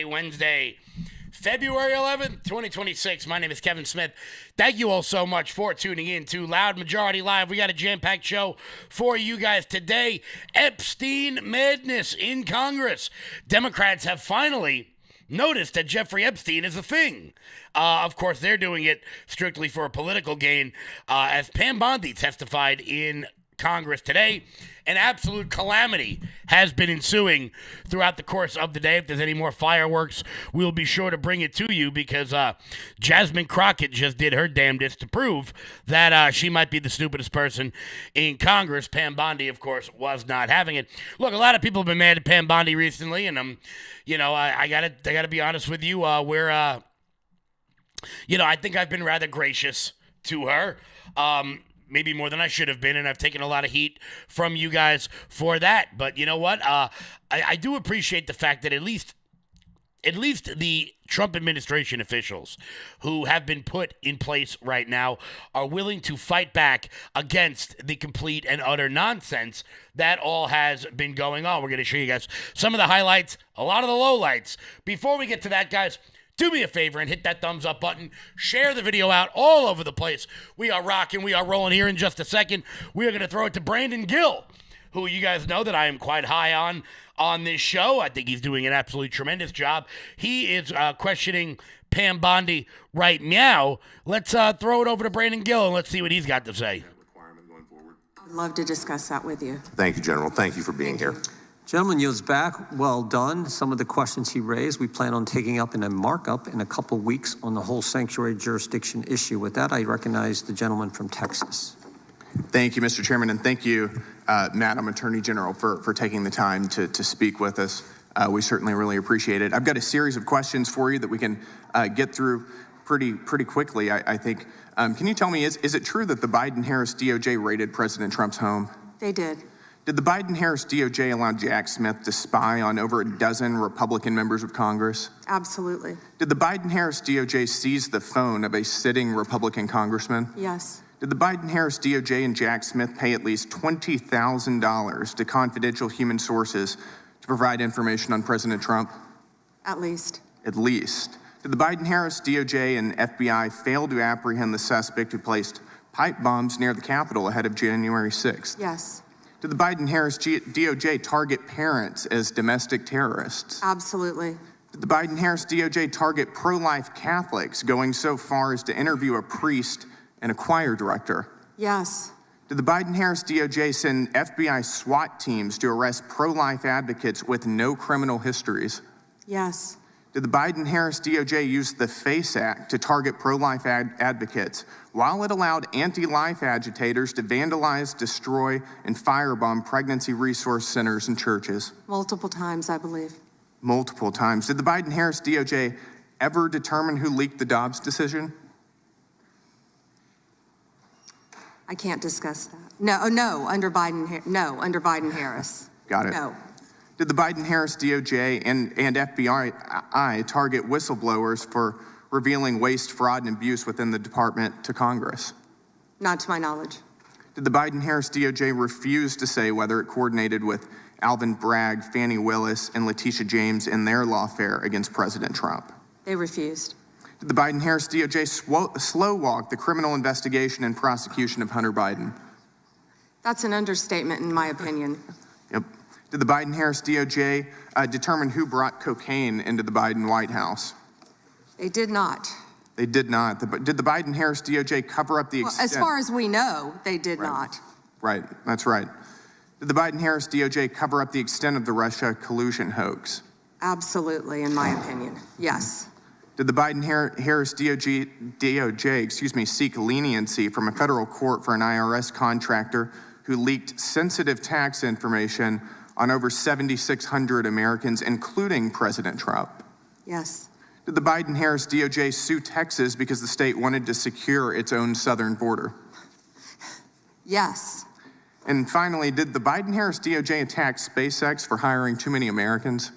today, Wednesday, February 11th, 2026. My name is Kevin Smith. Thank you all so much for tuning in to Loud Majority Live. We got a jam-packed show for you guys today. Epstein madness in Congress. Democrats have finally noticed that Jeffrey Epstein is a thing. Of course, they're doing it strictly for a political gain. As Pam Bondi testified in Congress today, an absolute calamity has been ensuing throughout the course of the day. If there's any more fireworks, we'll be sure to bring it to you because Jasmine Crockett just did her damnedest to prove that she might be the stupidest person in Congress. Pam Bondi, of course, was not having it. Look, a lot of people have been mad at Pam Bondi recently, and I gotta be honest with you. I think I've been rather gracious to her. Maybe more than I should have been, and I've taken a lot of heat from you guys for that. But you know what? I do appreciate the fact that at least the Trump administration officials who have been put in place right now are willing to fight back against the complete and utter nonsense that all has been going on. We're going to show you guys some of the highlights, a lot of the lowlights. Before we get to that, guys, do me a favor and hit that thumbs up button. Share the video out all over the place. We are rocking. We are rolling here in just a second. We are going to throw it to Brandon Gill, who you guys know that I am quite high on this show. I think he's doing an absolutely tremendous job. He is questioning Pam Bondi right now. Let's throw it over to Brandon Gill and let's see what he's got to say. I'd love to discuss that with you. Thank you, General. Thank you for being here. Gentleman yields back. Well done. Some of the questions he raised, we plan on taking up in a markup in a couple weeks on the whole sanctuary jurisdiction issue. With that, I recognize the gentleman from Texas. Thank you, Mr. Chairman, and thank you, Madam Attorney General, for taking the time to speak with us. We certainly really appreciate it. I've got a series of questions for you that we can get through pretty quickly, I think. Can you tell me, is it true that the Biden-Harris DOJ raided President Trump's home? They did. Did the Biden-Harris DOJ allow Jack Smith to spy on over a dozen Republican members of Congress? Absolutely. Did the Biden-Harris DOJ seize the phone of a sitting Republican congressman? Yes. Did the Biden-Harris DOJ and Jack Smith pay at least $20,000 to confidential human sources to provide information on President Trump? At least. At least. Did the Biden-Harris DOJ and FBI fail to apprehend the suspect who placed pipe bombs near the Capitol ahead of January 6th? Yes. Did the Biden-Harris DOJ target parents as domestic terrorists? Absolutely. Did the Biden-Harris DOJ target pro-life Catholics, going so far as to interview a priest and a choir director? Yes. Did the Biden-Harris DOJ send FBI SWAT teams to arrest pro-life advocates with no criminal histories? Yes. Did the Biden-Harris DOJ use the FACE Act to target pro-life advocates while it allowed anti-life agitators to vandalize, destroy, and firebomb pregnancy resource centers and churches? Multiple times, I believe. Multiple times. Did the Biden-Harris DOJ ever determine who leaked the Dobbs decision? I can't discuss that. No, under Biden-Harris. Got it. No. Did the Biden-Harris DOJ and FBI target whistleblowers for revealing waste, fraud, and abuse within the department to Congress? Not to my knowledge. Did the Biden-Harris DOJ refuse to say whether it coordinated with Alvin Bragg, Fani Willis, and Letitia James in their lawfare against President Trump? They refused. Did the Biden-Harris DOJ slow-walk the criminal investigation and prosecution of Hunter Biden? That's an understatement, in my opinion. Yep. Did the Biden-Harris DOJ determine who brought cocaine into the Biden White House? They did not. They did not. Did the Biden-Harris DOJ cover up the extent? Well, as far as we know, they did not. Right, that's right. Did the Biden-Harris DOJ cover up the extent of the Russia collusion hoax? Absolutely, in my opinion, yes. Did the Biden-Harris DOJ seek leniency from a federal court for an IRS contractor who leaked sensitive tax information on over 7,600 Americans, including President Trump? Yes. Did the Biden-Harris DOJ sue Texas because the state wanted to secure its own southern border? Yes. And finally, did the Biden-Harris DOJ attack SpaceX for hiring too many Americans?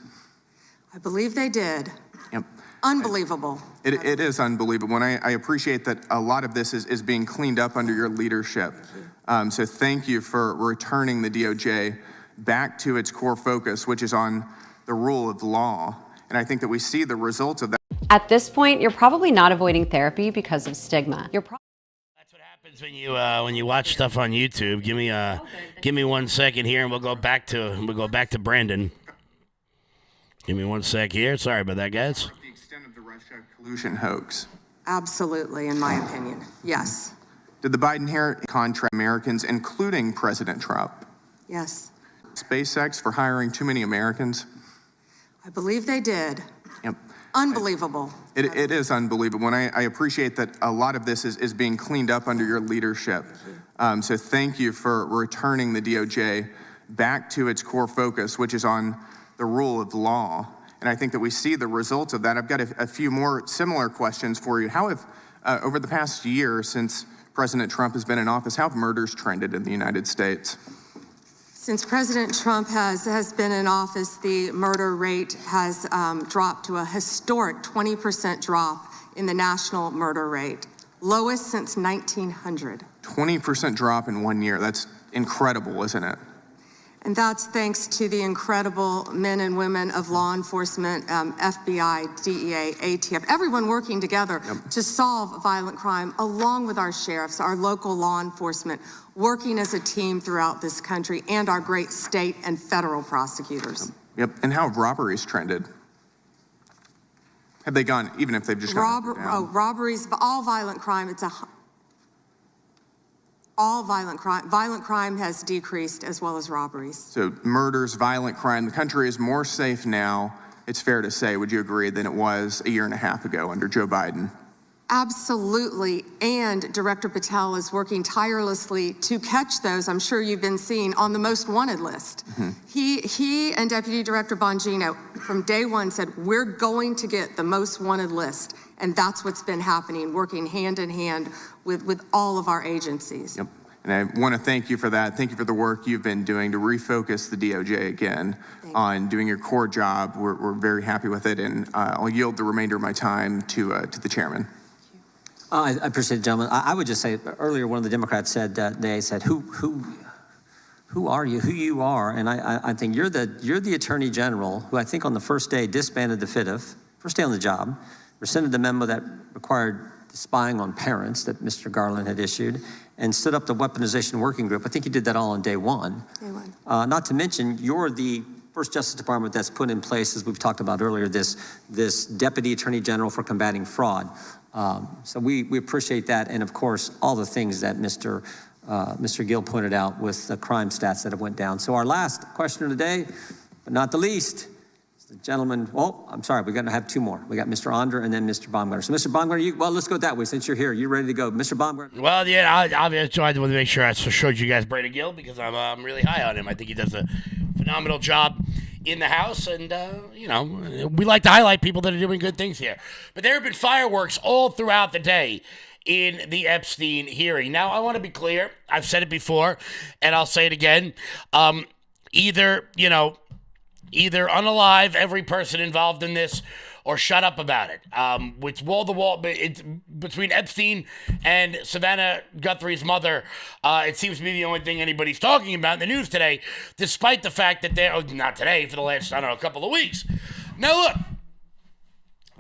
I believe they did. Yep. Unbelievable. It is unbelievable, and I appreciate that a lot of this is being cleaned up under your leadership. So thank you for returning the DOJ back to its core focus, which is on the rule of law And I think that we see the results of that. At this point, you're probably not avoiding therapy because of stigma. That's what happens when you watch stuff on YouTube. Give me 1 second here, and we'll go back to Brandon. Give me 1 sec here. Sorry about that, guys. The extent of the Russia collusion hoax. Absolutely, in my opinion. Yes. Did the Biden-Harris contract Americans, including President Trump? Yes. SpaceX for hiring too many Americans? I believe they did. Yep. Unbelievable. It is unbelievable, and I appreciate that a lot of this is being cleaned up under your leadership. So thank you for returning the DOJ back to its core focus, which is on the rule of law. And I think that we see the results of that. I've got a few more similar questions for you. How have, over the past year since President Trump has been in office, how have murders trended in the United States? Since President Trump has been in office, the murder rate has dropped to a historic 20% drop in the national murder rate, lowest since 1900. 20% drop in 1 year. That's incredible, isn't it? And that's thanks to the incredible men and women of law enforcement, FBI, DEA, ATF, everyone working together to solve violent crime, along with our sheriffs, our local law enforcement, working as a team throughout this country, and our great state and federal prosecutors. Yep. And how have robberies trended? Have they gone, even if they've just gone down? Robberies, all violent crime, all violent crime has decreased, as well as robberies. So murders, violent crime, the country is more safe now, it's fair to say, would you agree, than it was a year and a half ago under Joe Biden? Absolutely, and Director Patel is working tirelessly to catch those, I'm sure you've been seeing, on the most wanted list. He and Deputy Director Bongino from day one said, we're going to get the most wanted list, and that's what's been happening, working hand in hand with all of our agencies. Yep. And I want to thank you for that. Thank you for the work you've been doing to refocus the DOJ again on doing your core job. We're very happy with it, and I'll yield the remainder of my time to the chairman. I appreciate it, gentlemen. I would just say earlier, one of the Democrats said that they said, who are you, who you are? And I think you're the Attorney General who I think on the first day disbanded the FIDF, first day on the job, rescinded the memo that required spying on parents that Mr. Garland had issued, and stood up the weaponization working group. I think you did that all on day one. Day one. Not to mention, you're the first Justice Department that's put in place, as we've talked about earlier, this Deputy Attorney General for combating fraud. So we appreciate that, and of course, all the things that Mr. Gill pointed out with the crime stats that have went down. So our last question of the day, but not the least, the gentleman, I'm sorry, we're going to have two more. We got Mr. Onder and then Mr. Baumgartner. So Mr. Baumgartner, let's go that way since you're here. You're ready to go. Mr. Baumgartner. Well, yeah, I tried to make sure I showed you guys Brady Gill because I'm really high on him. I think he does a phenomenal job in the House, and, we like to highlight people that are doing good things here. But there have been fireworks all throughout the day in the Epstein hearing. Now, I want to be clear. I've said it before, and I'll say it again. Either either unalive every person involved in this or shut up about it. With wall-to-wall, it's between Epstein and Savannah Guthrie's mother, it seems to be the only thing anybody's talking about in the news today, despite the fact that not today, for the last, couple of weeks. Now, look,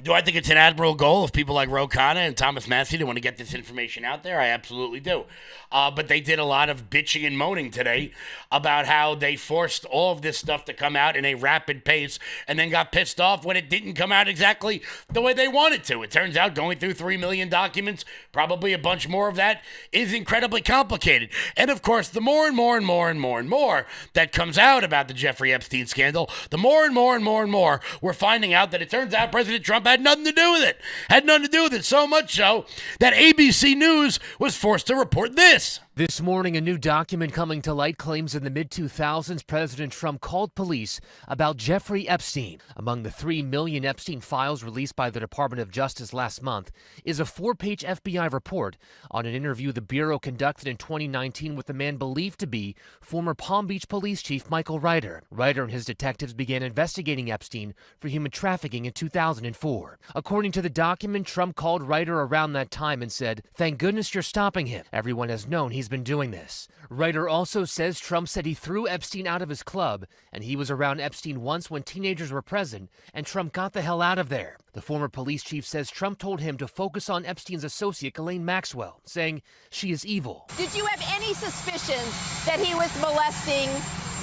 do I think it's an admirable goal of people like Ro Khanna and Thomas Massie to want to get this information out there? I absolutely do. But they did a lot of bitching and moaning today about how they forced all of this stuff to come out in a rapid pace and then got pissed off when it didn't come out exactly the way they wanted to. It turns out going through 3 million documents, probably a bunch more of that, is incredibly complicated. And of course, the more and more and more and more and more that comes out about the Jeffrey Epstein scandal, the more and more and more and more we're finding out that it turns out President Trump had nothing to do with it. Had nothing to do with it, so much so that ABC News was forced to report this. This morning, a new document coming to light claims in the mid-2000s, President Trump called police about Jeffrey Epstein. Among the 3 million Epstein files released by the Department of Justice last month is a 4-page FBI report on an interview the Bureau conducted in 2019 with a man believed to be former Palm Beach Police Chief Michael Reiter. Reiter and his detectives began investigating Epstein for human trafficking in 2004. According to the document, Trump called Reiter around that time and said, "Thank goodness you're stopping him. Everyone has known he's he's been doing this. Writer also says Trump said he threw Epstein out of his club, and he was around Epstein once when teenagers were present, and Trump got the hell out of there. The former police chief says Trump told him to focus on Epstein's associate, Ghislaine Maxwell, saying she is evil. Did you have any suspicions that he was molesting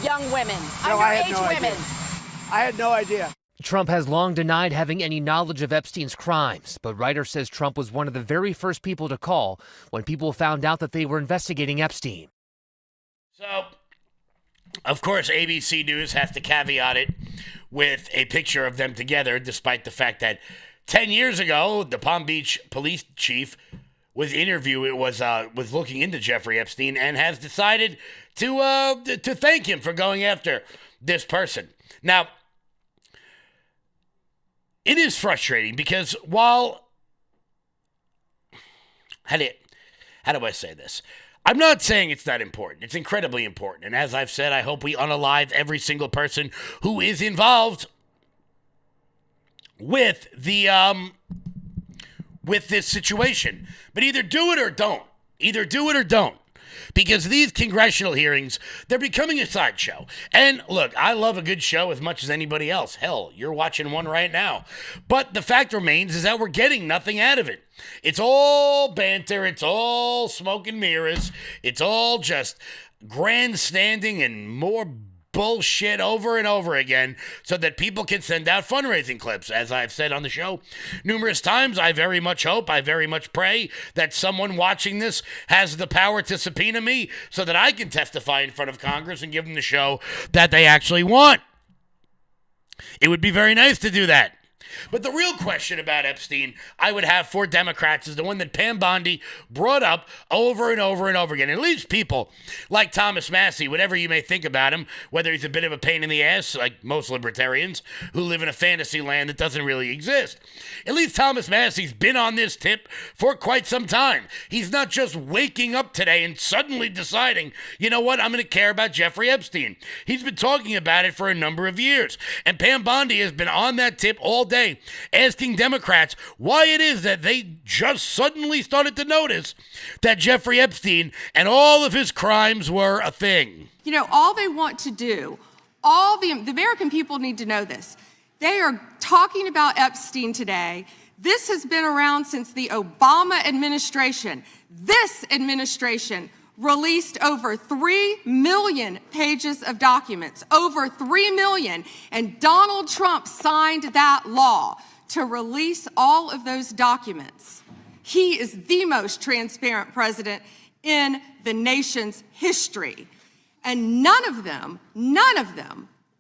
young women, no, I had underage no women? idea. I had no idea. Trump has long denied having any knowledge of Epstein's crimes, but Writer says Trump was one of the very first people to call when people found out that they were investigating Epstein. So, of course, ABC News has to caveat it with a picture of them together, despite the fact that 10 years ago, the Palm Beach police chief was looking into Jeffrey Epstein and has decided to thank him for going after this person. Now, it is frustrating because while, how do I say this? I'm not saying it's not important. It's incredibly important. And as I've said, I hope we unalive every single person who is involved with with this situation. But either do it or don't. Either do it or don't. Because these congressional hearings, they're becoming a sideshow. And look, I love a good show as much as anybody else. Hell, you're watching one right now. But the fact remains is that we're getting nothing out of it. It's all banter. It's all smoke and mirrors. It's all just grandstanding and more bullshit over and over again so that people can send out fundraising clips. As I've said on the show numerous times, I very much hope, I very much pray that someone watching this has the power to subpoena me so that I can testify in front of Congress and give them the show that they actually want. It would be very nice to do that. But the real question about Epstein I would have for Democrats is the one that Pam Bondi brought up over and over and over again. At least people like Thomas Massie, whatever you may think about him, whether he's a bit of a pain in the ass, like most libertarians who live in a fantasy land that doesn't really exist. At least Thomas Massie's been on this tip for quite some time. He's not just waking up today and suddenly deciding, you know what, I'm going to care about Jeffrey Epstein. He's been talking about it for a number of years. And Pam Bondi has been on that tip all day, asking Democrats why it is that they just suddenly started to notice that Jeffrey Epstein and all of his crimes were a thing. You know, all they want to do, all the American people need to know this. They are talking about Epstein today. This has been around since the Obama administration. This administration released over 3 million pages of documents, over 3 million, and Donald Trump signed that law to release all of those documents. He is the most transparent president in the nation's history. And none of them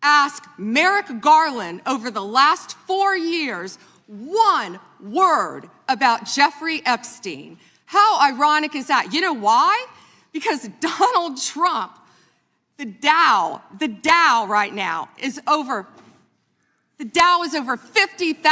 asked Merrick Garland over the last 4 years one word about Jeffrey Epstein. How ironic is that? You know why? Because Donald Trump, the Dow right now is over, the Dow is over $50,000.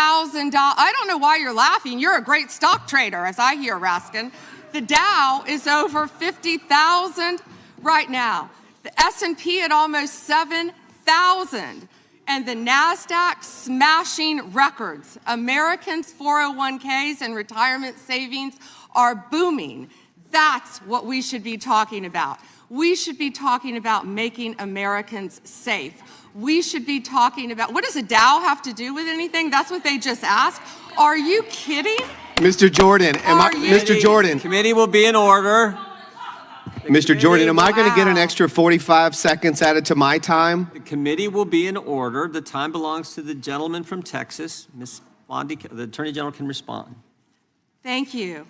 I don't know why you're laughing. You're a great stock trader, as I hear, Raskin. The Dow is over 50,000 right now. The S&P at almost 7,000. And the NASDAQ smashing records. Americans' 401ks and retirement savings are booming. That's what we should be talking about. We should be talking about making Americans safe. We should be talking about, what does a Dow have to do with anything? That's what they just asked. Are you kidding? Mr. Jordan, Mr. Jordan. Committee will be in order. Mr. Jordan, am I going to get an extra 45 seconds added to my time? The committee will be in order. The time belongs to the gentleman from Texas. Ms. Bondi, the Attorney General can respond. Thank you.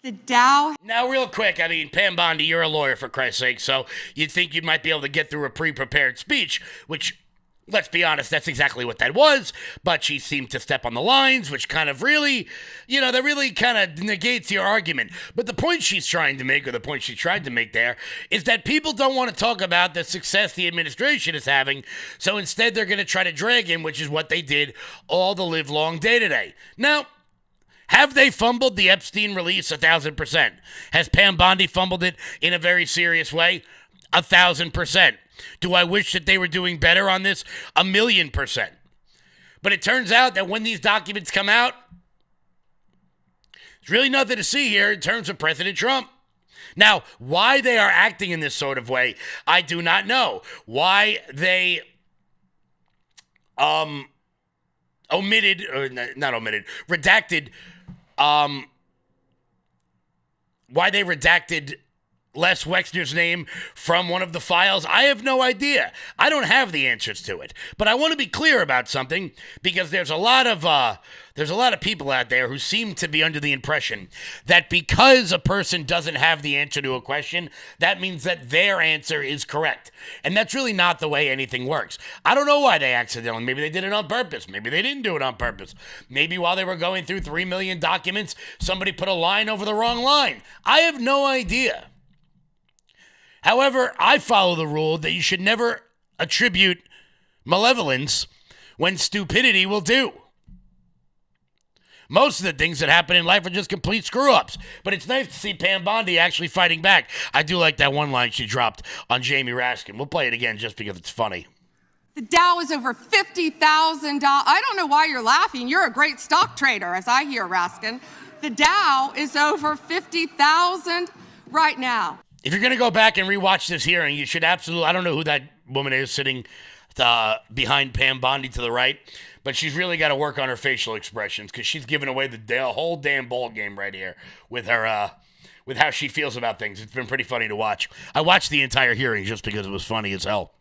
The Dow. Now, real quick, I mean, Pam Bondi, you're a lawyer, for Christ's sake, so you'd think you might be able to get through a pre-prepared speech, which, let's be honest, that's exactly what that was, but she seemed to step on the lines, which kind of really, that really kind of negates your argument. But the point she's trying to make, or the point she tried to make there, is that people don't want to talk about the success the administration is having, so instead they're going to try to drag in, which is what they did all the livelong day today. Now, have they fumbled the Epstein release? 1,000%. Has Pam Bondi fumbled it in a very serious way? 1,000%. Do I wish that they were doing better on this? 1,000,000%. But it turns out that when these documents come out, there's really nothing to see here in terms of President Trump. Now, why they are acting in this sort of way, I do not know. Why they redacted why they redacted Les Wexner's name from one of the files, I have no idea. I don't have the answers to it. But I want to be clear about something, because there's a lot of people out there who seem to be under the impression that because a person doesn't have the answer to a question, that means that their answer is correct. And that's really not the way anything works. I don't know why they accidentally, maybe they did it on purpose. Maybe they didn't do it on purpose. Maybe while they were going through 3 million documents, somebody put a line over the wrong line. I have no idea. However, I follow the rule that you should never attribute malevolence when stupidity will do. Most of the things that happen in life are just complete screw-ups. But it's nice to see Pam Bondi actually fighting back. I do like that one line she dropped on Jamie Raskin. We'll play it again just because it's funny. The Dow is over $50,000. I don't know why you're laughing. You're a great stock trader, as I hear, Raskin. The Dow is over 50,000 right now. If you're going to go back and rewatch this hearing, you should absolutely, I don't know who that woman is sitting behind Pam Bondi to the right, but she's really got to work on her facial expressions, because she's giving away the whole damn ball game right here with her, with how she feels about things. It's been pretty funny to watch. I watched the entire hearing just because it was funny as hell.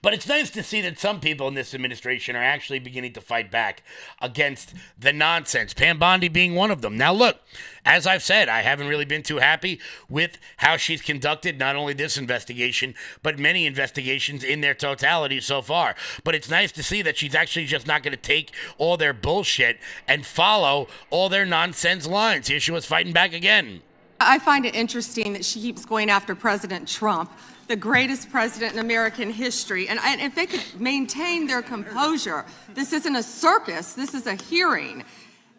But it's nice to see that some people in this administration are actually beginning to fight back against the nonsense, Pam Bondi being one of them. Now, look, as I've said, I haven't really been too happy with how she's conducted not only this investigation, but many investigations in their totality so far. But it's nice to see that she's actually just not going to take all their bullshit and follow all their nonsense lines. Here she was fighting back again. I find it interesting that she keeps going after President Trump, the greatest president in American history. And if they could maintain their composure, this isn't a circus, this is a hearing.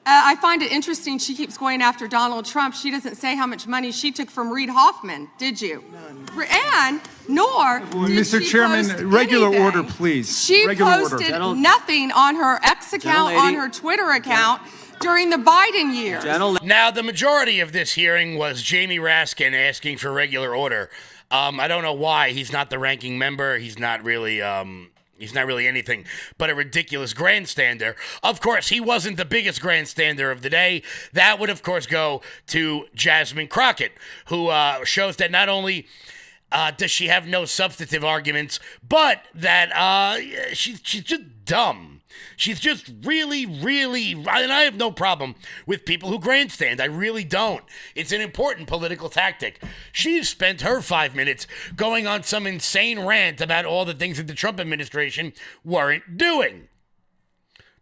I find it interesting she keeps going after Donald Trump. She doesn't say how much money she took from Reid Hoffman, did you? None. And nor did Mr. she Chairman, post regular anything. order, please. She regular posted order. nothing on her X account, on her Twitter account during the Biden years. Now, the majority of this hearing was Jamie Raskin asking for regular order. I don't know why. He's not the ranking member. He's not really anything but a ridiculous grandstander. Of course, he wasn't the biggest grandstander of the day. That would, of course, go to Jasmine Crockett, who shows that not only does she have no substantive arguments, but that she's just dumb. She's just really, and I have no problem with people who grandstand. I really don't. It's an important political tactic. She's spent her 5 minutes going on some insane rant about all the things that the Trump administration weren't doing.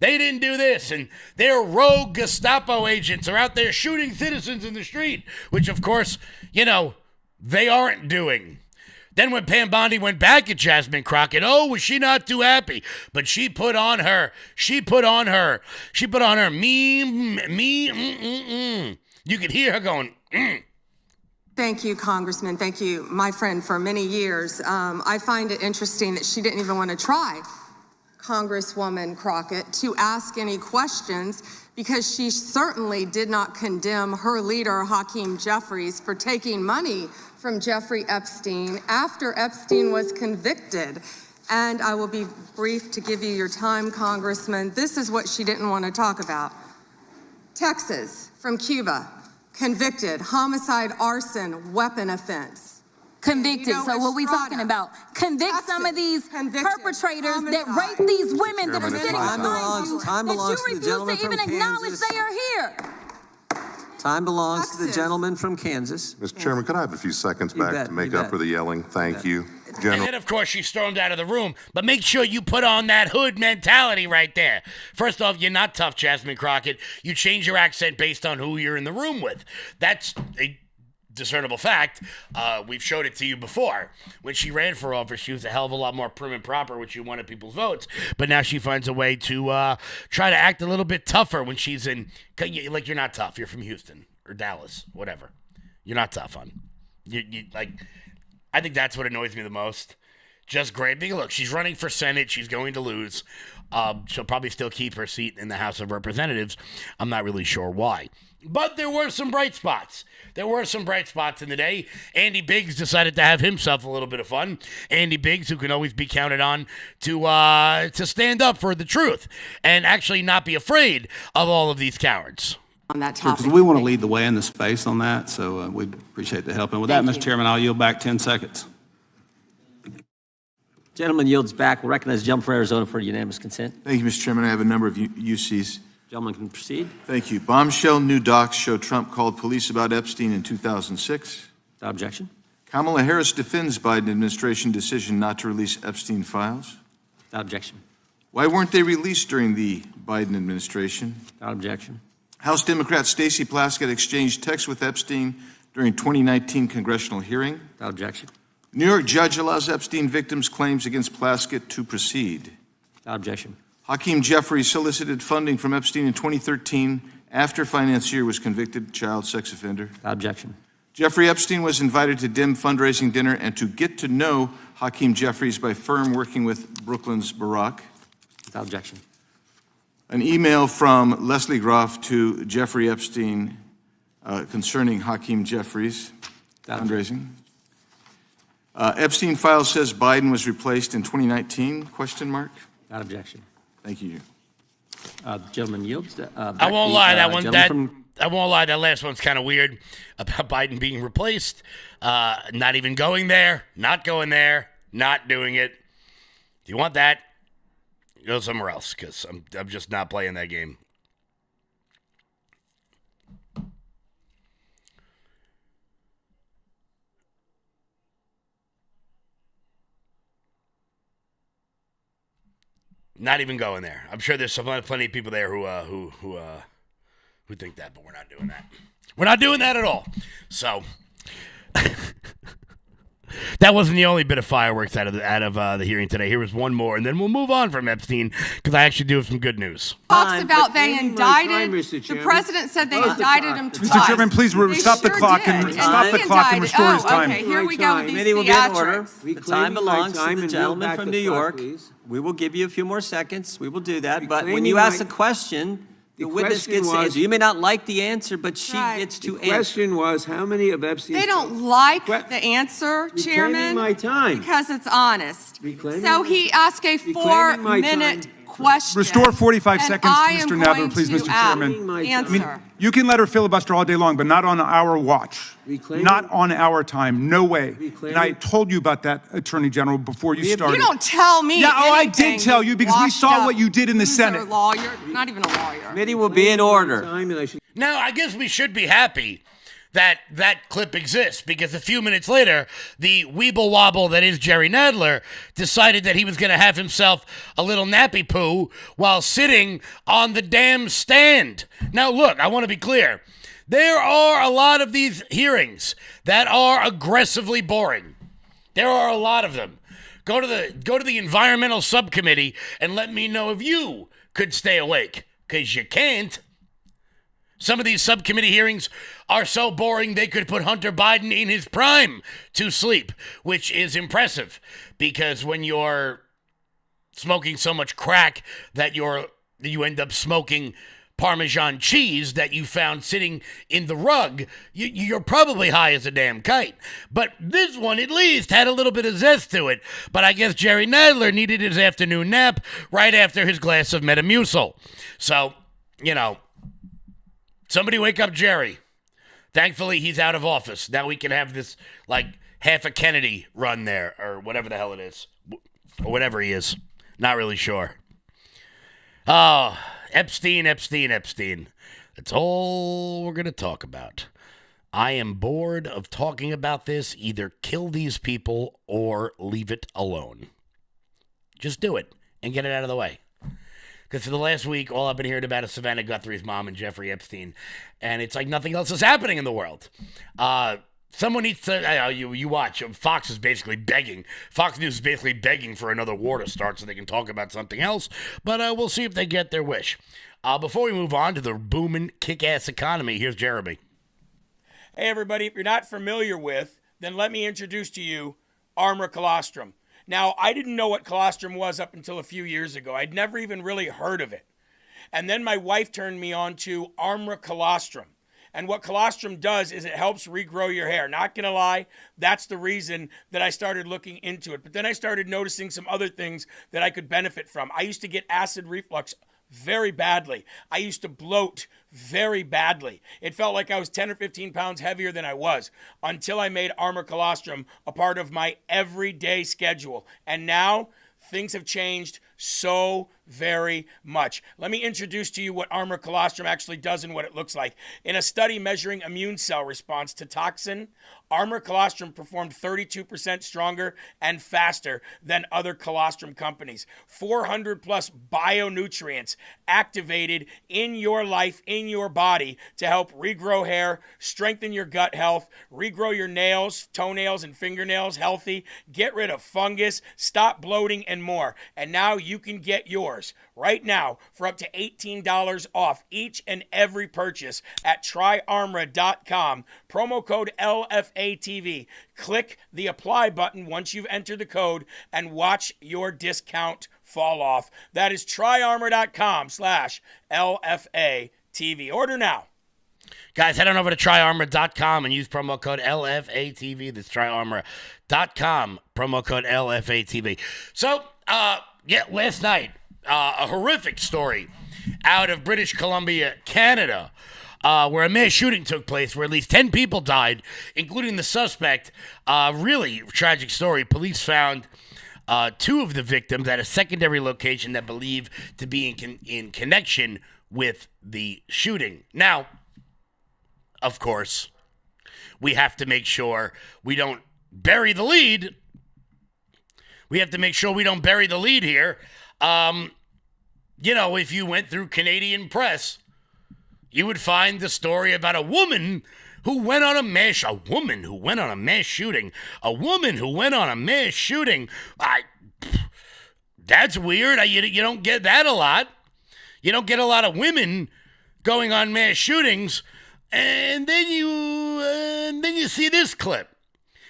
They didn't do this, and their rogue Gestapo agents are out there shooting citizens in the street, which, of course, they aren't doing. Then when Pam Bondi went back at Jasmine Crockett, was she not too happy? But she put on her. You could hear her going, Thank you, Congressman. Thank you, my friend, for many years. I find it interesting that she didn't even want to try, Congresswoman Crockett, to ask any questions, because she certainly did not condemn her leader, Hakeem Jeffries, for taking money from Jeffrey Epstein after Epstein was convicted. And I will be brief to give you your time, Congressman. This is what she didn't want to talk about. Texas, from Cuba, convicted, homicide, arson, weapon offense. Convicted. So what we talking about? Convict some of these perpetrators that rape these women that are sitting behind you, that you refuse to even acknowledge they are here. Time belongs to the gentleman from Kansas. Mr. Chairman, could I have a few seconds back to make up for the yelling? Thank you. And then, of course, she stormed out of the room. But make sure you put on that hood mentality right there. First off, you're not tough, Jasmine Crockett. You change your accent based on who you're in the room with. That's a discernible fact. We've showed it to you before. When she ran for office, she was a hell of a lot more prim and proper when she wanted people's votes. But now she finds a way to try to act a little bit tougher when she's in. Like, you're not tough. You're from Houston or Dallas, whatever. You're not tough, hon. You I think that's what annoys me the most. just great. Because look, she's running for Senate. She's going to lose. She'll probably still keep her seat in the House of Representatives. I'm not really sure why. But there were some bright spots. There were some bright spots in the day. Andy Biggs decided to have himself a little bit of fun. Andy Biggs, who can always be counted on to stand up for the truth and actually not be afraid of all of these cowards. On that topic. Because we want to lead the way in the space on that, so we appreciate the help. And with that, Mr. Chairman, I'll yield back 10 seconds. Gentleman yields back. We'll recognize the gentleman from Arizona for unanimous consent. Thank you, Mr. Chairman. I have a number of UCs. Gentleman can proceed. Thank you. Bombshell new docs show Trump called police about Epstein in 2006. Without objection. Kamala Harris defends Biden administration decision not to release Epstein files. Without objection. Why weren't they released during the Biden administration? Without objection. House Democrat Stacey Plaskett exchanged texts with Epstein during 2019 congressional hearing. Without objection. New York judge allows Epstein victims' claims against Plaskett to proceed. Without objection. Hakeem Jeffries solicited funding from Epstein in 2013 after financier was convicted child sex offender. Without objection. Jeffrey Epstein was invited to dim fundraising dinner and to get to know Hakeem Jeffries by firm working with Brooklyn's Barack. Without objection. An email from Leslie Groff to Jeffrey Epstein concerning Hakeem Jeffries fundraising. Epstein file says Biden was replaced in 2019, question mark? Without objection. Thank you. Gentleman yields. I won't lie, I won't lie, that last one's kind of weird about Biden being replaced. Not even going there, not going there, not doing it. If you want that, go somewhere else, because I'm just not playing that game. Not even going there. I'm sure there's plenty of people there who think that, but we're not doing that. We're not doing that at all. So that wasn't the only bit of fireworks out of the hearing today. Here was one more, and then we'll move on from Epstein because I actually do have some good news. Talks about they indicted. The president said they indicted him twice. Mr. Chairman, please stop the clock and restore his time. Okay, here we go with these Committee will get in order. theatrics. The time belongs to the gentleman from New York. We will give you a few more seconds. We will do that. But when you ask a question, the witness gets to answer. You may not like the answer, but she gets to answer. The question was, how many of Epstein's... They don't like the answer, Chairman, my time. because it's honest. So he asked a 4-minute question. Restore 45 and seconds, I Mr. am Nadler, going please, to Mr. Chairman. Answer. You can let her filibuster all day long, but not on our watch. Not on our time. No way. And I told you about that, Attorney General, before you started. You don't tell me. Yeah, I did anything, tell you because we saw what you did in the Senate. You're a lawyer, not even a lawyer. Committee will be in order. Now, I guess we should be happy that that clip exists because a few minutes later, the weeble wobble that is Jerry Nadler decided that he was going to have himself a little nappy poo while sitting on the damn stand. Now, look, I want to be clear. There are a lot of these hearings that are aggressively boring. There are a lot of them. Go to the environmental subcommittee and let me know if you could stay awake, because you can't. Some of these subcommittee hearings are so boring they could put Hunter Biden in his prime to sleep, which is impressive because when you're smoking so much crack that you end up smoking Parmesan cheese that you found sitting in the rug, you're probably high as a damn kite. But this one at least had a little bit of zest to it. But I guess Jerry Nadler needed his afternoon nap right after his glass of Metamucil. So, somebody wake up Jerry. Thankfully, he's out of office. Now we can have this, half a Kennedy run there, or whatever the hell it is. Or whatever he is. Not really sure. Oh, Epstein. That's all we're going to talk about. I am bored of talking about this. Either kill these people or leave it alone. Just do it and get it out of the way. Because for the last week, all I've been hearing about is Savannah Guthrie's mom and Jeffrey Epstein. And it's like nothing else is happening in the world. Someone needs to, you watch, Fox is basically begging. Fox News is basically begging for another war to start so they can talk about something else. But we'll see if they get their wish. Before we move on to the booming, kick-ass economy, here's Jeremy. Hey, everybody, if you're not familiar with, then let me introduce to you Armor Colostrum. Now, I didn't know what colostrum was up until a few years ago. I'd never even really heard of it. And then my wife turned me on to Armra Colostrum. And what colostrum does is it helps regrow your hair. Not gonna lie, that's the reason that I started looking into it. But then I started noticing some other things that I could benefit from. I used to get acid reflux very badly. I used to bloat very badly. It felt like I was 10 or 15 pounds heavier than I was until I made Armra Colostrum a part of my everyday schedule. And now things have changed so very much. Let me introduce to you what Armra Colostrum actually does and what it looks like. In a study measuring immune cell response to toxin, Armra Colostrum performed 32% stronger and faster than other colostrum companies. 400 plus bionutrients activated in your life, in your body, to help regrow hair, strengthen your gut health, regrow your nails, toenails, and fingernails healthy, get rid of fungus, stop bloating, and more. And now you can get yours right now for up to $18 off each and every purchase at tryarmra.com. Promo code LFATV. Click the apply button once you've entered the code and watch your discount fall off. That is tryarmra.com/LFATV. Order now. Guys, head on over to tryarmor.com and use promo code LFATV. That's tryarmor.com, promo code LFATV. So, last night, a horrific story out of British Columbia, Canada, where a mass shooting took place where at least 10 people died, including the suspect. Really tragic story. Police found two of the victims at a secondary location that believed to be in connection with the shooting. Now, of course, we have to make sure we don't bury the lead. We have to make sure we don't bury the lead here. If you went through Canadian press, you would find the story about a woman who went on a mass shooting. That's weird. You don't get that a lot. You don't get a lot of women going on mass shootings. And then you see this clip,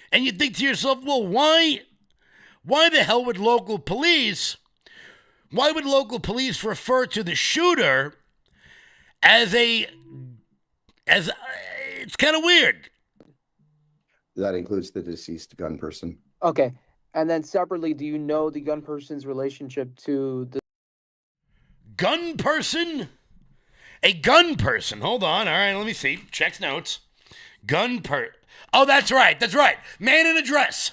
and you think to yourself, well, why the hell would local police refer to the shooter as it's kind of weird. That includes the deceased gun person. Okay, and then separately, do you know the gun person's relationship to the gun person? A gun person. Hold on. All right, let me see. Checks notes. Oh, that's right. Man in a dress.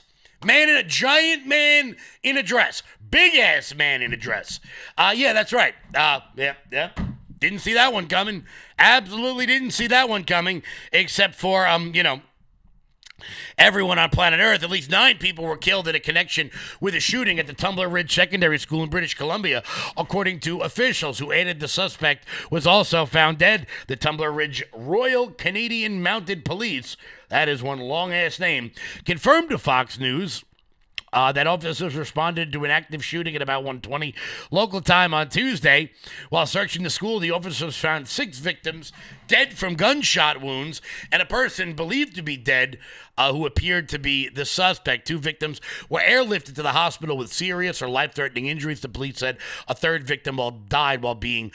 Giant man in a dress. Big ass man in a dress. Yeah, that's right. Yeah. Didn't see that one coming. Absolutely didn't see that one coming. Except for, everyone on planet Earth. At least 9 people were killed in a connection with a shooting at the Tumbler Ridge Secondary School in British Columbia, according to officials who added the suspect was also found dead. The Tumbler Ridge Royal Canadian Mounted Police, that is one long-ass name, confirmed to Fox News that officers responded to an active shooting at about 1:20 local time on Tuesday. While searching the school, the officers found 6 victims dead from gunshot wounds and a person believed to be dead who appeared to be the suspect. 2 victims were airlifted to the hospital with serious or life-threatening injuries. The police said a 3rd victim died while being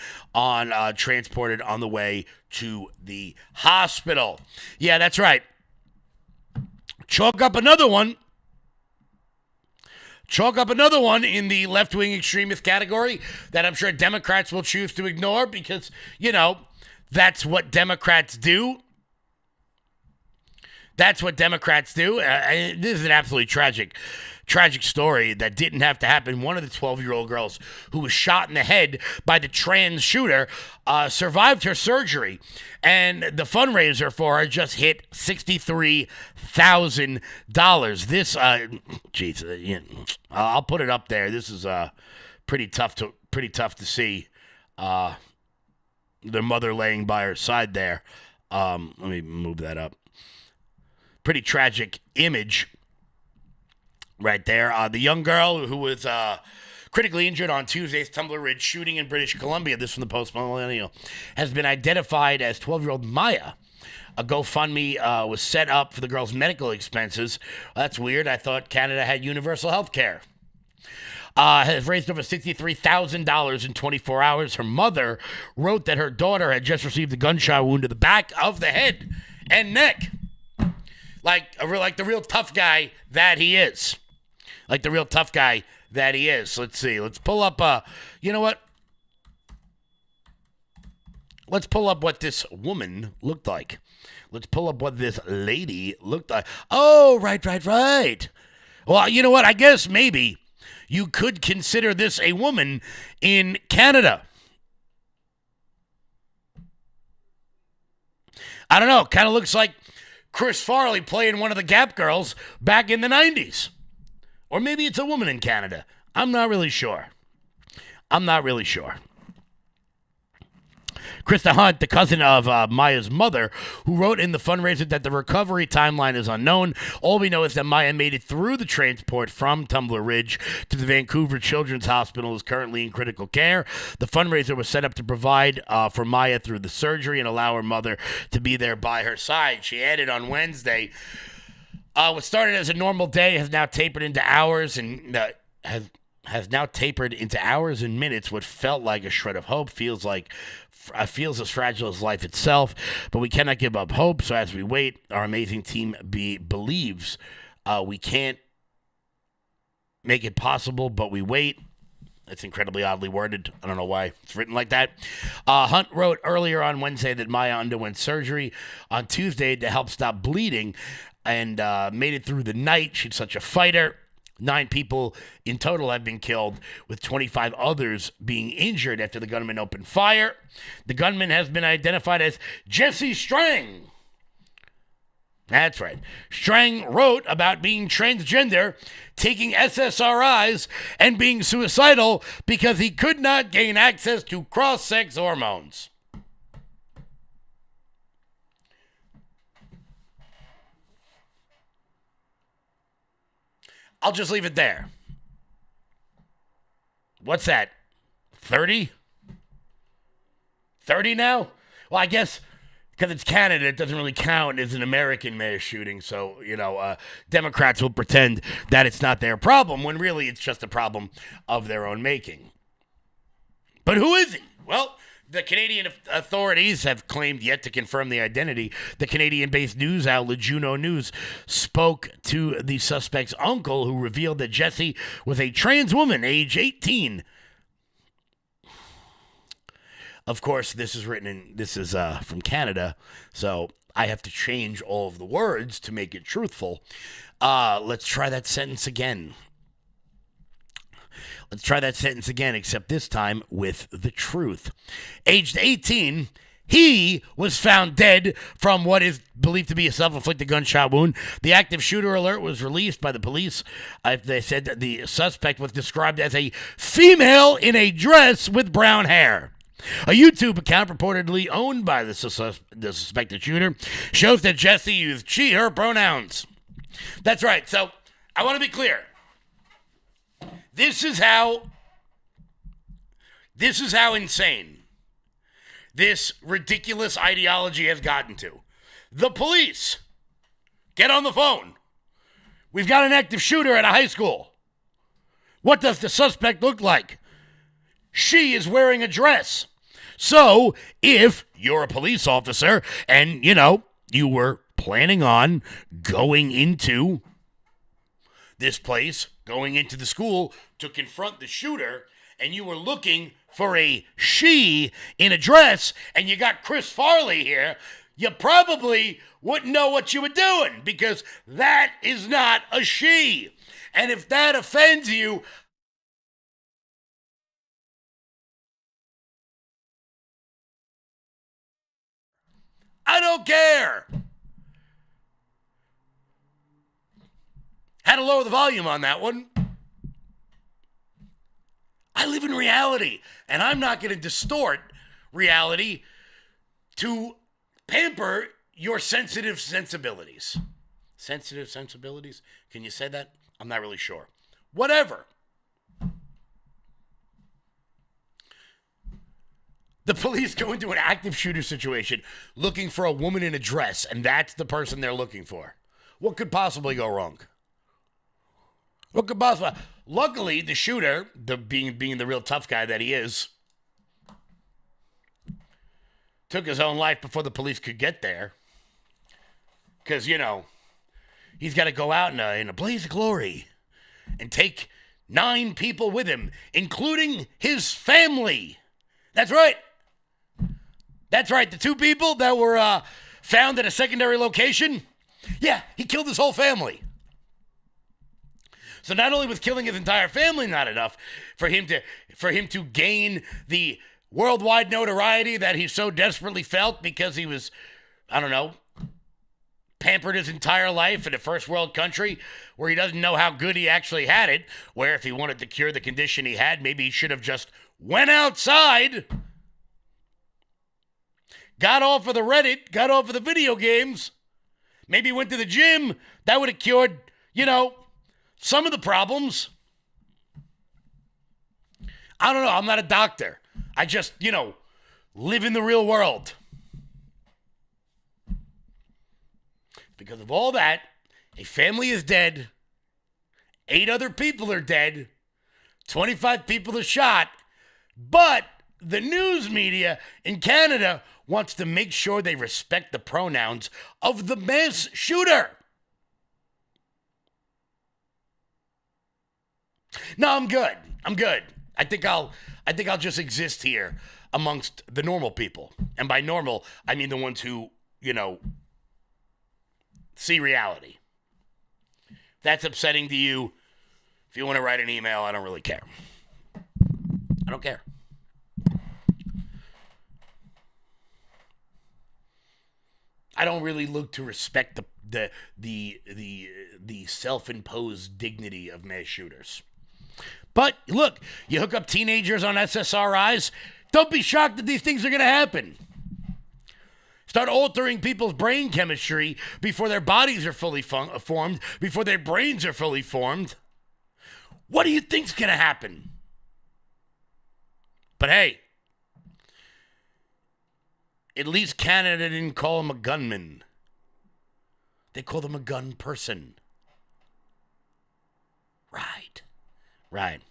transported on the way to the hospital. Yeah, that's right. Chalk up another one in the left-wing extremist category that I'm sure Democrats will choose to ignore because, that's what Democrats do. This is an absolutely tragic story that didn't have to happen. One of the 12-year-old girls who was shot in the head by the trans shooter survived her surgery, and the fundraiser for her just hit $63,000. This, I'll put it up there. This is pretty tough to see. The mother laying by her side there. Let me move that up. Pretty tragic image right there. The young girl who was critically injured on Tuesday's Tumbler Ridge shooting in British Columbia, this from the Post-Millennial, has been identified as 12-year-old Maya. A GoFundMe was set up for the girl's medical expenses. That's weird. I thought Canada had universal health care. has raised over $63,000 in 24 hours. Her mother wrote that her daughter had just received a gunshot wound to the back of the head and neck. Like the real tough guy that he is. Like the real tough guy that he is. Let's see. Let's pull up, you know what? Let's pull up what this woman looked like. Let's pull up what this lady looked like. Oh, right. Well, you know what? I guess maybe you could consider this a woman in Canada. I don't know. Kind of looks like Chris Farley playing one of the Gap Girls back in the 90s. Or maybe it's a woman in Canada. I'm not really sure. Krista Hunt, the cousin of Maya's mother, who wrote in the fundraiser that the recovery timeline is unknown. All we know is that Maya made it through the transport from Tumbler Ridge to the Vancouver Children's Hospital, is currently in critical care. The fundraiser was set up to provide for Maya through the surgery and allow her mother to be there by her side. She added on Wednesday, what started as a normal day has now tapered into hours and has now tapered into hours and minutes. What felt like a shred of hope feels as fragile as life itself, but we cannot give up hope. So as we wait, our amazing team believes we can't make it possible, but we wait. It's incredibly oddly worded. I don't know why it's written like that. Hunt wrote earlier on Wednesday that Maya underwent surgery on Tuesday to help stop bleeding and made it through the night. She's such a fighter. 9 people in total have been killed, with 25 others being injured after the gunman opened fire. The gunman has been identified as Jesse Strang. That's right. Strang wrote about being transgender, taking SSRIs, and being suicidal because he could not gain access to cross-sex hormones. I'll just leave it there. What's that? 30? 30 now? Well, I guess because it's Canada, it doesn't really count as an American mass shooting. So, Democrats will pretend that it's not their problem when really it's just a problem of their own making. But who is he? Well, the Canadian authorities have claimed yet to confirm the identity. The Canadian-based news outlet Juno News spoke to the suspect's uncle, who revealed that Jesse was a trans woman, age 18. Of course, this is from Canada, so I have to change all of the words to make it truthful. Let's try that sentence again. Except this time with the truth. Aged 18, he was found dead from what is believed to be a self-inflicted gunshot wound. The active shooter alert was released by the police. They said that the suspect was described as a female in a dress with brown hair. A YouTube account purportedly owned by the suspected shooter shows that Jesse used she, her pronouns. That's right. So I want to be clear. This is how insane this ridiculous ideology has gotten to. The police get on the phone. We've got an active shooter at a high school. What does the suspect look like? She is wearing a dress. So if you're a police officer and, you were planning on going into this place, going into the school to confront the shooter, and you were looking for a she in a dress, and you got Chris Farley here, you probably wouldn't know what you were doing, because that is not a she. And if that offends you, I don't care. Had to lower the volume on that one. I live in reality, and I'm not going to distort reality to pamper your sensitive sensibilities. Sensitive sensibilities? Can you say that? I'm not really sure. Whatever. The police go into an active shooter situation looking for a woman in a dress, and that's the person they're looking for. What could possibly go wrong? What could possibly... Luckily, the shooter, being the real tough guy that he is, took his own life before the police could get there. Because, he's got to go out in a blaze of glory and take 9 people with him, including his family. That's right. That's right. The 2 people that were found at a secondary location, yeah, he killed his whole family. So not only was killing his entire family not enough for him to gain the worldwide notoriety that he so desperately felt because he was, I don't know, pampered his entire life in a first world country where he doesn't know how good he actually had it, where if he wanted to cure the condition he had, maybe he should have just went outside, got off of the Reddit, got off of the video games, maybe went to the gym. That would have cured, some of the problems. I don't know. I'm not a doctor. I just, live in the real world. Because of all that, a family is dead. 8 other people are dead. 25 people are shot. But the news media in Canada wants to make sure they respect the pronouns of the mass shooter. No, I'm good. I think I'll just exist here amongst the normal people. And by normal, I mean the ones who, see reality. If that's upsetting to you, if you want to write an email, I don't really care. I don't care. I don't really look to respect the self-imposed dignity of mass shooters. But look, you hook up teenagers on SSRIs, don't be shocked that these things are going to happen. Start altering people's brain chemistry before their bodies are fully formed, before their brains are fully formed. What do you think's going to happen? But hey, at least Canada didn't call him a gunman. They called him a gun person. Right.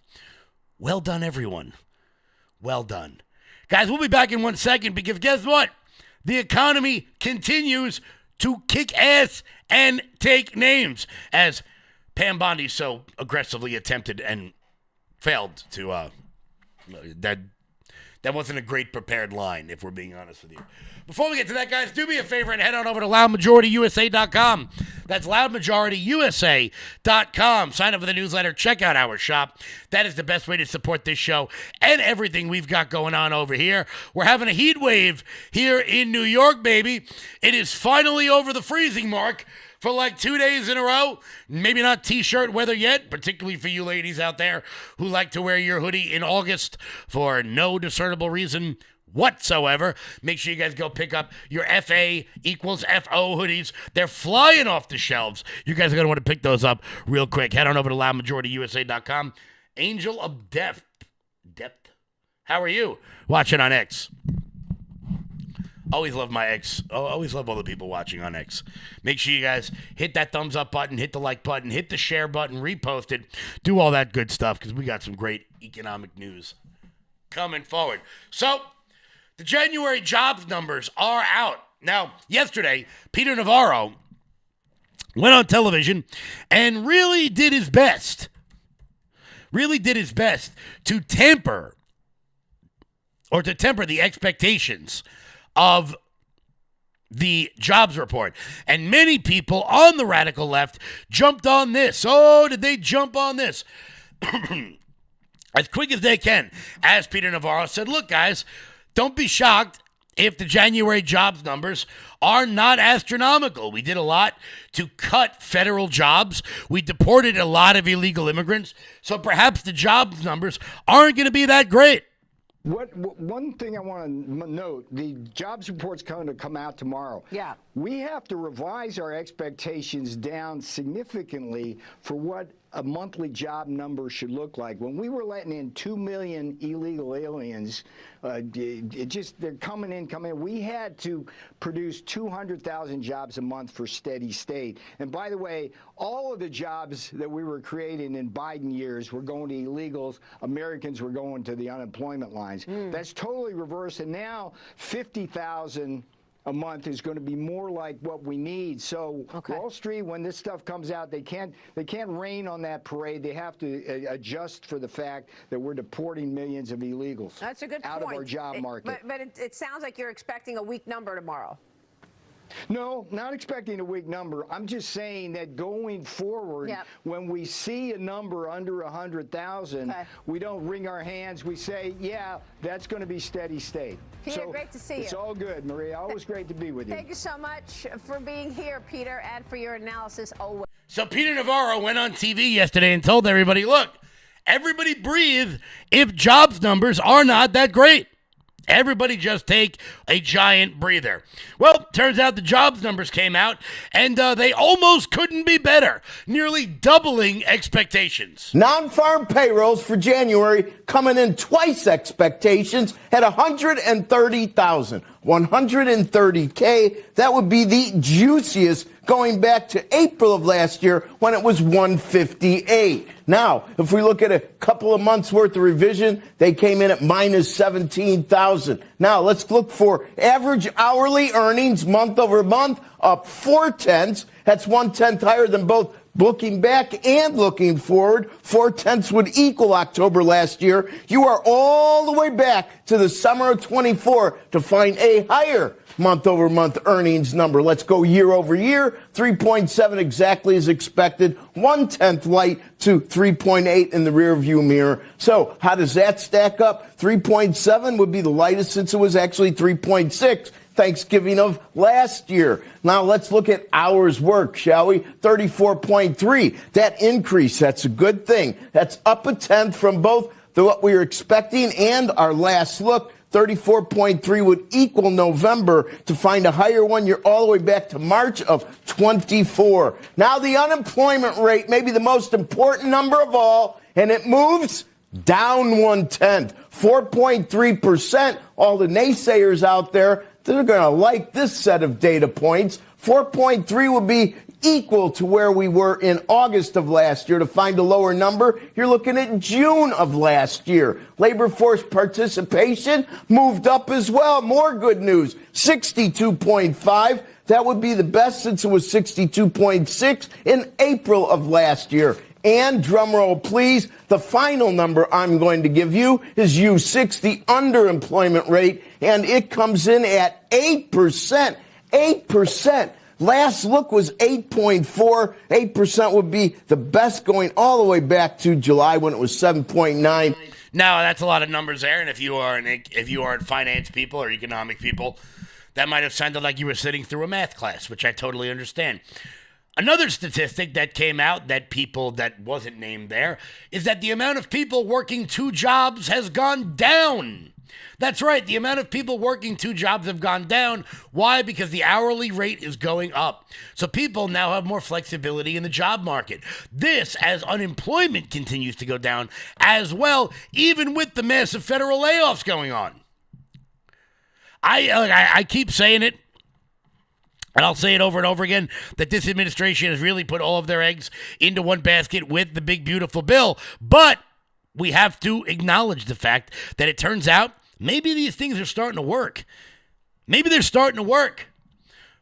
Well done, everyone. Well done. Guys, we'll be back in 1 second because guess what? The economy continues to kick ass and take names as Pam Bondi so aggressively attempted and failed to, that wasn't a great prepared line, if we're being honest with you. Before we get to that, guys, do me a favor and head on over to loudmajorityusa.com. That's loudmajorityusa.com. Sign up for the newsletter. Check out our shop. That is the best way to support this show and everything we've got going on over here. We're having a heat wave here in New York, baby. It is finally over the freezing mark for like 2 days in a row. Maybe not t-shirt weather yet, particularly for you ladies out there who like to wear your hoodie in August for no discernible reason whatsoever. Make sure you guys go pick up your FA equals FO hoodies. They're flying off the shelves. You guys are going to want to pick those up real quick. Head on over to loudmajorityusa.com. Angel of Depth. How are you? Watching on X. Always love my X. Always love all the people watching on X. Make sure you guys hit that thumbs up button, hit the like button, hit the share button, repost it, do all that good stuff because we got some great economic news coming forward. So, the January jobs numbers are out. Now, yesterday, Peter Navarro went on television and really did his best to temper the expectations of the jobs report. And many people on the radical left jumped on this. Oh, did they jump on this? As quick as they can. As Peter Navarro said, look, guys, don't be shocked if the January jobs numbers are not astronomical. We did a lot to cut federal jobs. We deported a lot of illegal immigrants. So perhaps the jobs numbers aren't going to be that great. One thing I want to note, the jobs report's going to come out tomorrow. Yeah. we have to revise our expectations down significantly for what a monthly job number should look like. When we were letting in 2 million illegal aliens, they're coming in. We had to produce 200,000 jobs a month for steady state. And by the way, all of the jobs that we were creating in Biden years were going to illegals. Americans were going to the unemployment lines. That's totally reversed. And now 50,000 a month is going to be more like what we need. So Wall Street, when this stuff comes out, they can't rain on that parade. They have to adjust for the fact that we're deporting millions of illegals. That's a good out point. Of our job market. But it sounds like you're expecting a weak number tomorrow. No, not expecting a weak number. I'm just saying that going forward, when we see a number under 100,000, we don't wring our hands. We say, yeah, that's going to be steady state. Peter, great to see you. It's all good, Maria. Always great to be with you. Thank you so much for being here, Peter, and for your analysis always. So Peter Navarro went on TV yesterday and told everybody, look, everybody breathe if jobs numbers are not that great. Everybody just take a giant breather. Well, turns out the jobs numbers came out, and they almost couldn't be better, nearly doubling expectations. Non-farm payrolls for January coming in twice expectations at 130,000. 130K, that would be the juiciest going back to April of last year when it was 158. Now, if we look at a couple of months worth of revision, they came in at minus 17,000. Now, let's look for average hourly earnings month over month, up 0.4. That's 1/10 higher than both looking back and looking forward. 0.4 would equal October last year. You are all the way back to the summer of 24 to find a higher month-over-month earnings number. Let's go year over year. 3.7 exactly as expected. 1/10 light to 3.8 in the rearview mirror. So how does that stack up? 3.7 would be the lightest since it was actually 3.6. Thanksgiving of last year. Now let's look at hours worked, shall we? 34.3. That increase, that's a good thing. That's up 1/10 from both what we were expecting and our last look. 34.3 would equal November. To find a higher one, you're all the way back to March of 24. Now the unemployment rate may be the most important number of all, and it moves down 1/10. 4.3%. All the naysayers out there, they're going to like this set of data points. 4.3 would be equal to where we were in August of last year. To find a lower number, you're looking at June of last year. Labor force participation moved up as well. More good news, 62.5. That would be the best since it was 62.6 in April of last year. And drumroll please, the final number I'm going to give you is U6, the underemployment rate, and it comes in at 8%. 8%. Last look was 8.4. 8% would be the best going all the way back to July when it was 7.9. Now, that's a lot of numbers there, and if you are finance people or economic people, that might have sounded like you were sitting through a math class, which I totally understand. Another statistic that came out that wasn't named there is that the amount of people working 2 jobs has gone down. That's right. The amount of people working 2 jobs have gone down. Why? Because the hourly rate is going up. So people now have more flexibility in the job market. This as unemployment continues to go down as well, even with the massive federal layoffs going on. I keep saying it. And I'll say it over and over again, that this administration has really put all of their eggs into one basket with the big, beautiful bill. But we have to acknowledge the fact that it turns out maybe these things are starting to work. Maybe they're starting to work.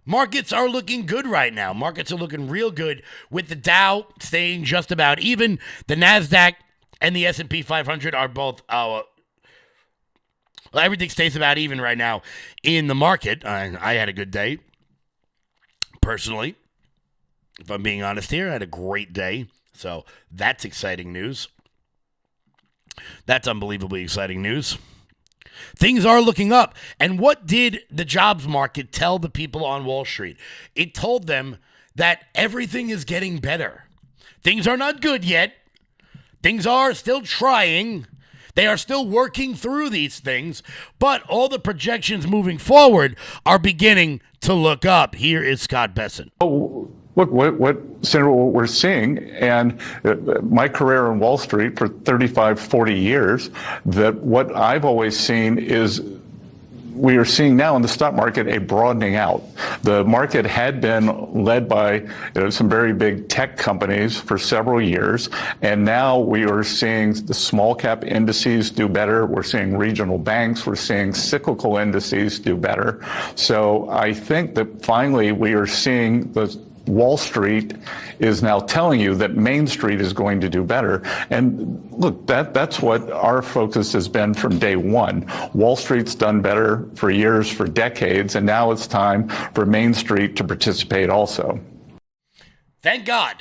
Markets are looking good right now. Markets are looking real good with the Dow staying just about even. The NASDAQ and the S&P 500 are both, everything stays about even right now in the market. I had a good day. Personally, if I'm being honest here, I had a great day. So that's exciting news. That's unbelievably exciting news. Things are looking up. And what did the jobs market tell the people on Wall Street? It told them that everything is getting better. Things are not good yet. Things are still trying. They are still working through these things, but all the projections moving forward are beginning to look up. Here is Scott Besson. Look, Senator, what we're seeing, and my career on Wall Street for 35, 40 years, that what I've always seen is we are seeing now in the stock market a broadening out. The market had been led by some very big tech companies for several years, and now we are seeing the small cap indices do better. We're seeing regional banks. We're seeing cyclical indices do better. So I think that finally we are seeing the Wall Street is now telling you that Main Street is going to do better. And look, that's what our focus has been from day one. Wall Street's done better for years, for decades, and now it's time for Main Street to participate also. Thank God,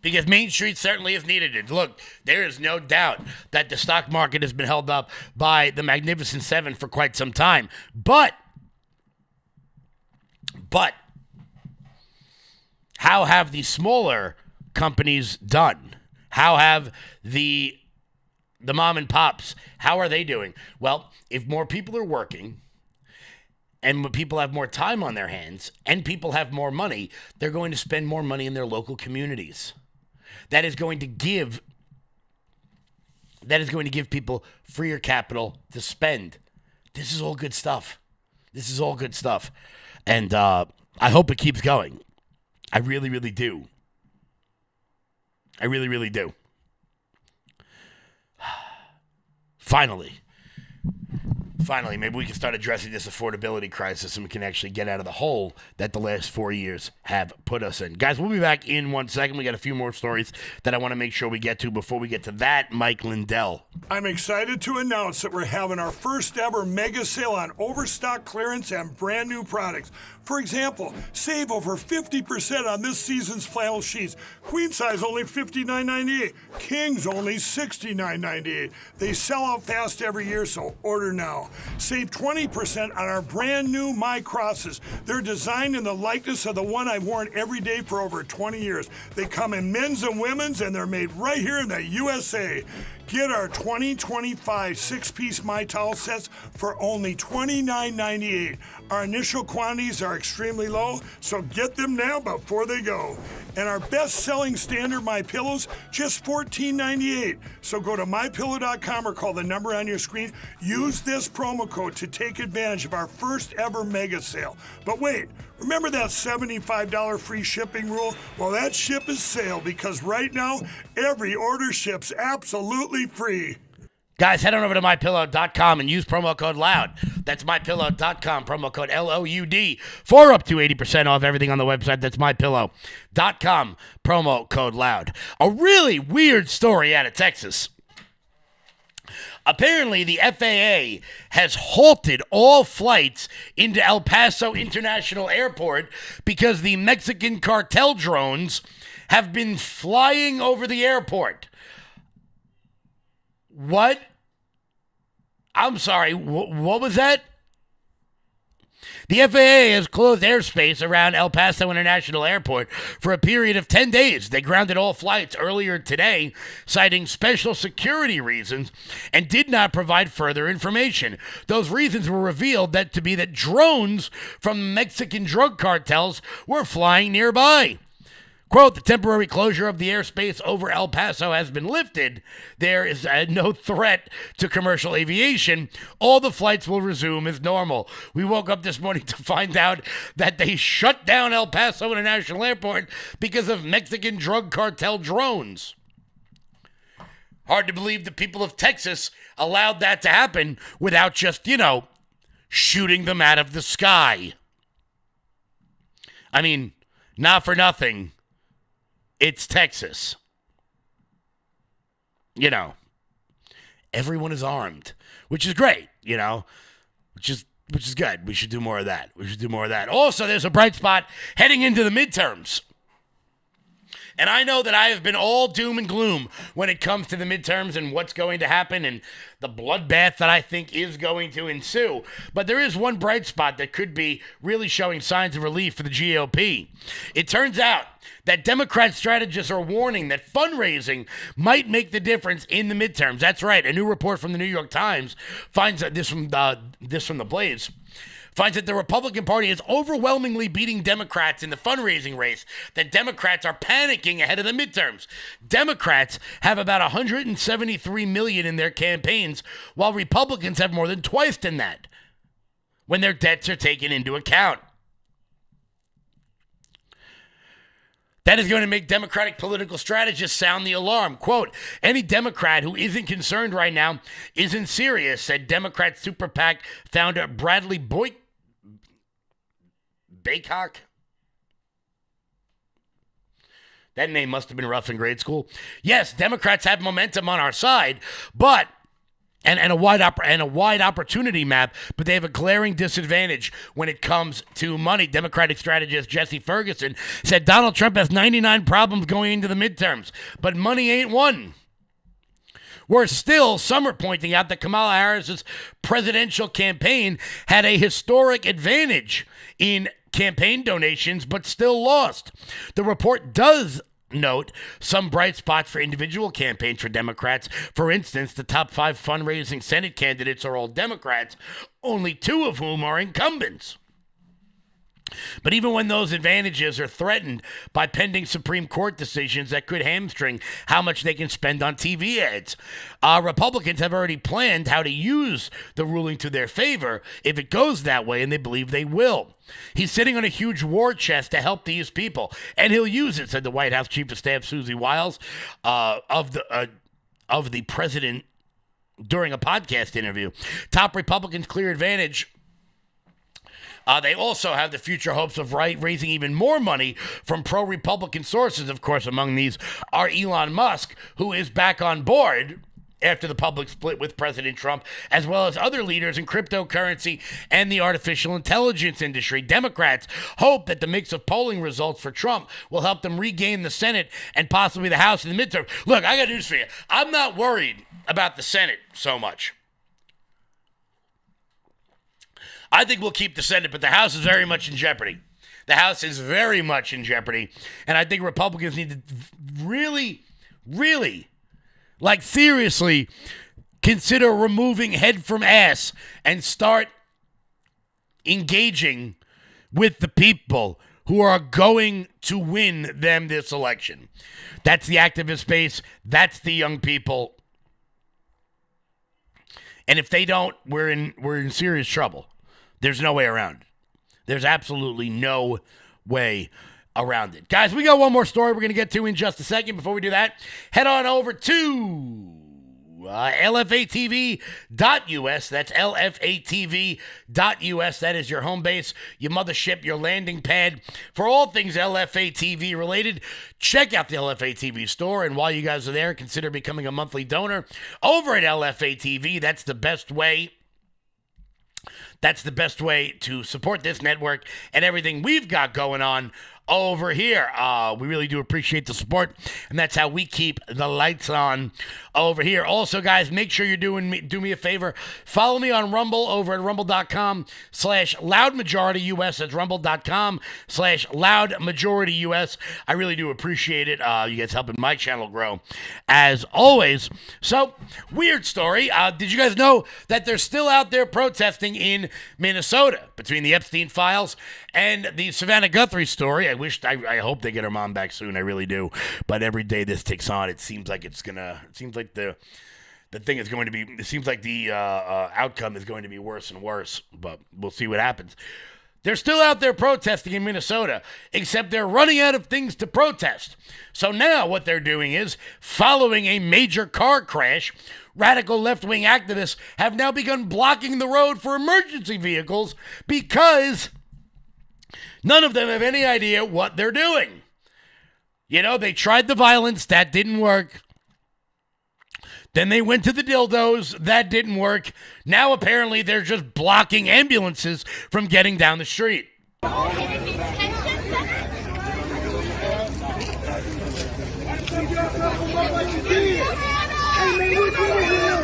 because Main Street certainly has needed it. Look, there is no doubt that the stock market has been held up by the Magnificent Seven for quite some time. But how have the smaller companies done? How have the mom and pops, how are they doing? Well, if more people are working and people have more time on their hands and people have more money, they're going to spend more money in their local communities. That is going to give people freer capital to spend. This is all good stuff. And I hope it keeps going. I really, really do. I really, really do. Finally, maybe we can start addressing this affordability crisis and we can actually get out of the hole that the last 4 years have put us in. Guys, we'll be back in 1 second. We got a few more stories that I want to make sure we get to before we get to that. Mike Lindell. I'm excited to announce that we're having our first ever mega sale on overstock clearance and brand new products. For example, save over 50% on this season's flannel sheets. Queen size only $59.98. Kings only $69.98. They sell out fast every year, so order now. Save 20% on our brand new My Crosses. They're designed in the likeness of the one I've worn every day for over 20 years. They come in men's and women's, and they're made right here in the USA. Get our 2025 six-piece My Towel sets for only $29.98. Our initial quantities are extremely low, so get them now before they go. And our best-selling standard My Pillows, just $14.98. So go to MyPillow.com or call the number on your screen. Use this promo code to take advantage of our first ever mega sale. But wait, remember that $75 free shipping rule? Well, that ship is sailed because right now, every order ships absolutely free. Guys, head on over to MyPillow.com and use promo code LOUD. That's MyPillow.com, promo code LOUD, for up to 80% off everything on the website. That's MyPillow.com, promo code LOUD. A really weird story out of Texas. Apparently, the FAA has halted all flights into El Paso International Airport because the Mexican cartel drones have been flying over the airport. What? I'm sorry, what was that? The FAA has closed airspace around El Paso International Airport for a period of 10 days. They grounded all flights earlier today, citing special security reasons, and did not provide further information. Those reasons were revealed to be that drones from Mexican drug cartels were flying nearby. Quote, the temporary closure of the airspace over El Paso has been lifted. There is no threat to commercial aviation. All the flights will resume as normal. We woke up this morning to find out that they shut down El Paso International Airport because of Mexican drug cartel drones. Hard to believe the people of Texas allowed that to happen without just, shooting them out of the sky. I mean, not for nothing. It's Texas. Everyone is armed, which is great, which is good. We should do more of that. Also, there's a bright spot heading into the midterms. And I know that I have been all doom and gloom when it comes to the midterms and what's going to happen and the bloodbath that I think is going to ensue. But there is one bright spot that could be really showing signs of relief for the GOP. It turns out that Democrat strategists are warning that fundraising might make the difference in the midterms. That's right. A new report from the New York Times finds that this from the Blaze finds that the Republican Party is overwhelmingly beating Democrats in the fundraising race, that Democrats are panicking ahead of the midterms. Democrats have about $173 million in their campaigns, while Republicans have more than twice than that when their debts are taken into account. That is going to make Democratic political strategists sound the alarm. Quote, any Democrat who isn't concerned right now isn't serious, said Democrat Super PAC founder Bradley Baycock. That name must have been rough in grade school. Yes, Democrats have momentum on our side, but and a wide opportunity map, but they have a glaring disadvantage when it comes to money. Democratic strategist Jesse Ferguson said Donald Trump has 99 problems going into the midterms, but money ain't one. Worse still, some are pointing out that Kamala Harris's presidential campaign had a historic advantage in campaign donations, but still lost. The report does note some bright spots for individual campaigns for Democrats. For instance, the top 5 fundraising Senate candidates are all Democrats, only 2 of whom are incumbents. But even when those advantages are threatened by pending Supreme Court decisions that could hamstring how much they can spend on TV ads, Republicans have already planned how to use the ruling to their favor if it goes that way, and they believe they will. He's sitting on a huge war chest to help these people, and he'll use it, said the White House Chief of Staff Susie Wiles of the president during a podcast interview. Top Republicans' clear advantage. They also have the future hopes of raising even more money from pro-Republican sources. Of course, among these are Elon Musk, who is back on board after the public split with President Trump, as well as other leaders in cryptocurrency and the artificial intelligence industry. Democrats hope that the mix of polling results for Trump will help them regain the Senate and possibly the House in the midterm. Look, I got news for you. I'm not worried about the Senate so much. I think we'll keep the Senate, but the House is very much in jeopardy. The House is very much in jeopardy, and I think Republicans need to really, seriously consider removing head from ass and start engaging with the people who are going to win them this election. That's the activist base. That's the young people. And if they don't, we're in serious trouble. There's no way around it. There's absolutely no way around it. Guys, we got one more story we're going to get to in just a second. Before we do that, head on over to LFATV.us. That's LFATV.us. That is your home base, your mothership, your landing pad for all things LFATV related. Check out the LFATV store, and while you guys are there, consider becoming a monthly donor over at LFATV. That's the best way. That's the best way to support this network and everything we've got going on over here. We really do appreciate the support, and that's how we keep the lights on over here. Also, guys, make sure you do me a favor. Follow me on Rumble over at rumble.com/loudmajorityus. That's rumble.com/loudmajorityus. I really do appreciate it. You guys helping my channel grow, as always. So, weird story. Did you guys know that they're still out there protesting in Minnesota between the Epstein files and the Savannah Guthrie story? I hope they get her mom back soon. I really do. But every day this ticks on, it seems like the thing is going to be, it seems like the outcome is going to be worse and worse, but we'll see what happens. They're still out there protesting in Minnesota, except they're running out of things to protest. So now what they're doing is, following a major car crash, radical left-wing activists have now begun blocking the road for emergency vehicles because none of them have any idea what they're doing. You know, they tried the violence. That didn't work. Then they went to the dildos. That didn't work. Now, apparently, they're just blocking ambulances from getting down the street.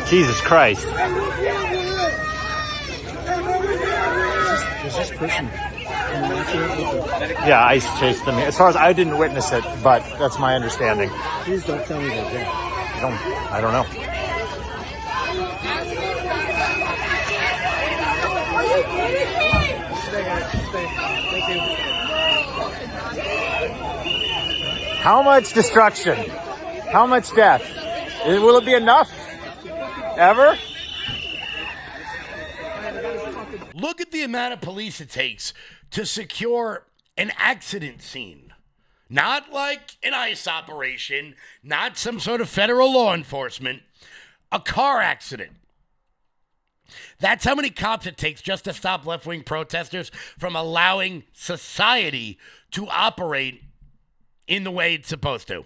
Jesus Christ. Is this person Yeah, ICE chased them. As far as I didn't witness it, but that's my understanding. Please don't tell me they're dead. I don't know. How much destruction? How much death? Will it be enough? Ever? Look at the amount of police it takes to secure an accident scene. Not like an ICE operation, not some sort of federal law enforcement, a car accident. That's how many cops it takes just to stop left-wing protesters from allowing society to operate in the way it's supposed to.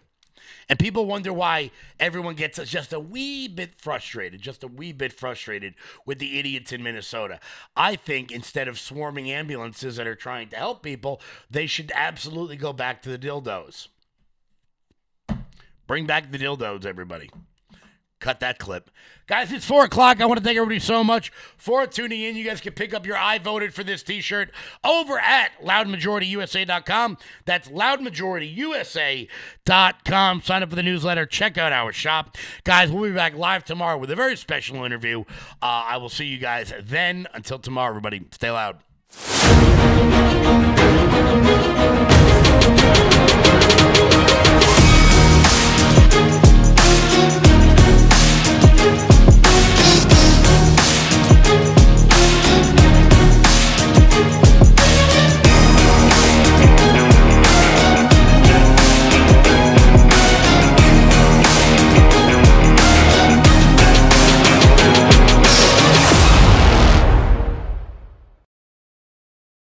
And people wonder why everyone gets just a wee bit frustrated with the idiots in Minnesota. I think instead of swarming ambulances that are trying to help people, they should absolutely go back to the dildos. Bring back the dildos, everybody. Cut that clip. Guys, it's 4 o'clock. I want to thank everybody so much for tuning in. You guys can pick up your I voted for this t-shirt over at loudmajorityusa.com. That's loudmajorityusa.com. Sign up for the newsletter. Check out our shop. Guys, we'll be back live tomorrow with a very special interview. I will see you guys then. Until tomorrow, everybody, stay loud.